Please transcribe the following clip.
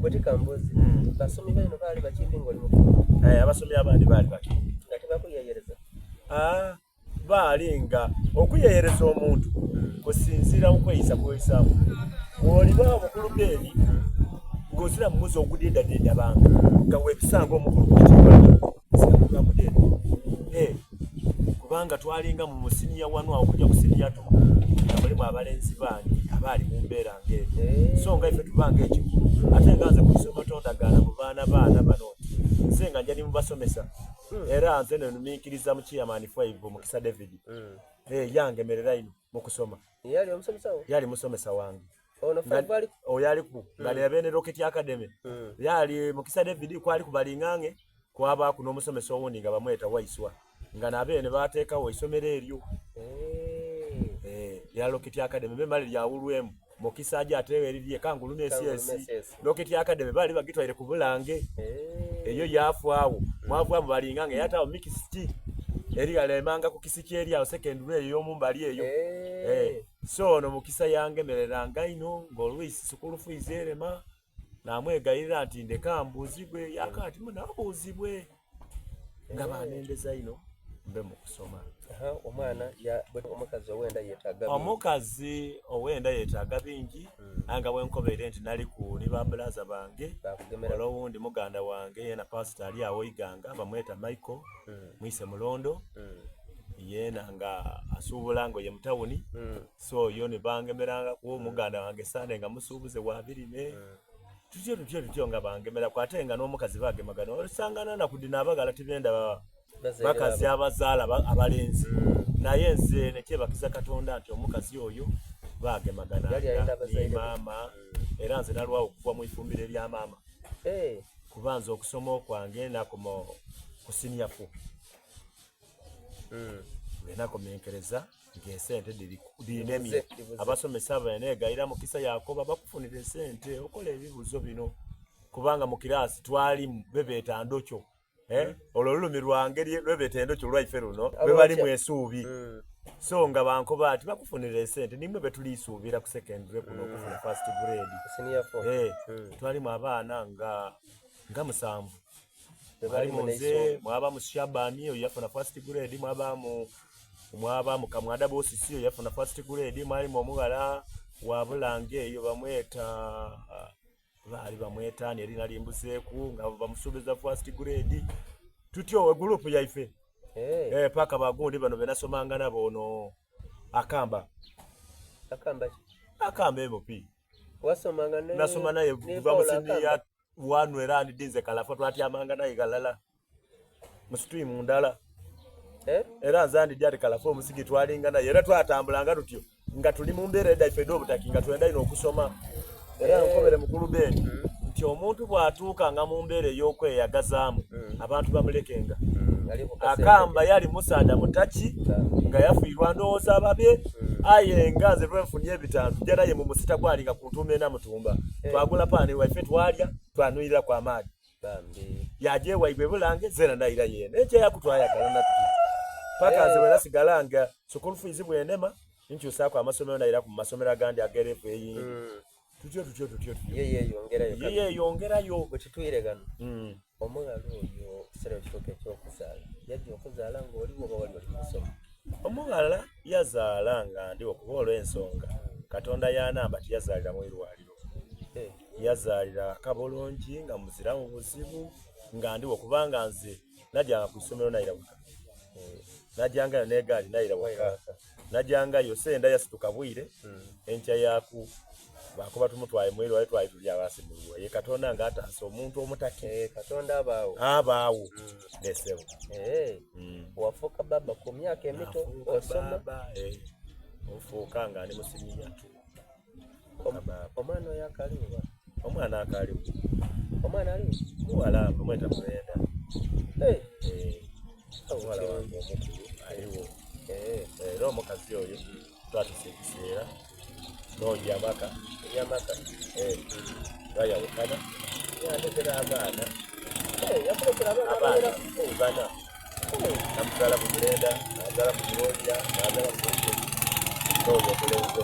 Bwetika mbuzi. Basomi bano baali bakipi ng'oli mukulu. Abasomi abandi baali baki. Nga tebakuyeyereza. Baali okuyeyereza omuntu kusinziira okweyisa kweyisaamu. Bw'oliba mukulu beeri ng'ozira mu muzi ogudinda bantu nga weebisanga omukulu kutiibwa mudenda. Kubanga twalinga mu musiniya wanu awo okujja ku siniya tu nga mulimu abalenzi bangi abaali mu mbeera ng'eyo. So nga ife tubanga ekikulu ate nga nze ku isoma tondagaana mu baana bano nze nga njali mu basomesa era nze nenumiikiriza mu chairman 5 Mukisa David yangemerera ino mu kusoma. Yali omusomesa wo? Yali musomesa wange. Ono fabali oyaliku nga nebene Rocket Academy yali Mukisa David kwali kubalingange kwaba kuno omusomesa owundi nga bamweta Waiswa nga nabene bateekawo isomero eryo ya Rocket Academy bemali lya ulwemu Mukisa aje atewe erivye kangulu n'SS Rocket Academy bali bagitwaire ku Bulange eyo yafaawo mwavu balingange yatawo mixed eri alemanga ku kisiki eri awo secondary eyo mumbali eyo so ono Mukisa yangemereranga ino ng'olwisi sukulu fees erema namwegayirira nti ndeka mbuzibwe yakati munabuzibwe nga banendeza ino mbe mu kusoma. Omwana omukazi owenda yeetaaga bingi. Omukazi owenda yeetaaga bingi anga bwenkobeere nti nali ku ni bambulaza bange olowundi muganda wange yena pastor ali awo iganga bamweta Michael mwise Mulondo yena nga asuubula ngo ye mutawuni so yo ne bangemeranga ku muganda wange sande nga musuubuze wa birime tutyo nga bangemera kwatenga n'omukazi bagemagana olusangana na kudina abagala tibenda bakazi abazaala abalenzi naye nze nekyebakiza Katonda nti omukazi oyo bagemagana ni maama era nze nalwawo okuva mu ifumbire lya maama kubanza okusoma okwange nako kusinia fu nako menkereza ngesente dinemi abasomesa abanegayira Mukisa Yakoba bakufunira sente okola ebibuzo bino kubanga mu kirasi twali bebeta ndokyo olulumi lwange lwebeta ndokyo lwaife luno bebali mu esuubi so nga bankoba ati bakufunira sente nimwe betulisuubira ku secondary kuno okufuna first grade senior 4 twali mu abaana nga musanvu bali muze mwaba mu Shabani oyo yafuna first grade mwaba mu Kamwada Bosisi oyo yafuna first grade mwali mu omugala wa Bulange eyo bamweta ni erina limbuseeku nga bamusuubiza first grade tutyo group yaife paka bagundi bano benasomanga nabo ono Akamba MP wasomanga ne nasoma naye bamusini ya wanu erandi dinze kalafa twatyamanga naye galala musitui mundala era nzandi dyati kalafa omusigi twalinga naye era twatambulanga tutyo nga tuli mu mbeera edaife d'obutaki nga twenda ino okusoma era nkobere mukulu beni nti omuntu bwatuuka nga mu mbeera ey'okweyagazaamu abantu bamulekenga. Akamba yali musanda mutaki nga yafiirwa ndowooza ababe aye nga nze lwenfunye ebitantu jana ye mu musita gwalinga ku ntume na mutumba twagula paani waife twalya twanuyira kwa maadi yaje waibwe Bulange zena ndayira yene ekyo yakutwayagala natuki paka nze wena sigalanga sukulu fees bwenema nkyusaako amasomero ndayira ku masomero agandi agerefu eyi tutyo ye yongerayo bwekitwire gano omwana oyo kisera ekitoke ekyokuzaala yajja okuzaala ng'oliwo oba wali kusoma. Omugala yazaala nga ndi okuba olw'ensonga Katonda yanamba tiyazaalira mu irwaliro yazaalira kabulungi nga muzira mu buzibu nga ndi okubanga nze najjanga ku isomero nayirabika najjanga n'egaali nayirabika najjanga yo senda yasituka bwire enkya yaku bakuba tumutwaye mu irwaliro twali tuli abasimulwa ye Katonda nga ataasa omuntu omutaki Katonda abaawo nesebo wafuuka baba ku myaka emito osoma ofuuka nga ndi musiniya omwana oyo akaliwo omwana akaliwo omwana aliwo muwala mweta Mulenda omuwala wange omukulu aliwo era omukazi oyo twatusikiseera n'olyamaka bayawukana yandekera abaana abaana bana namutwala mu Mulenda nazala mu Mulonja nazala mu n'oyo okulewuze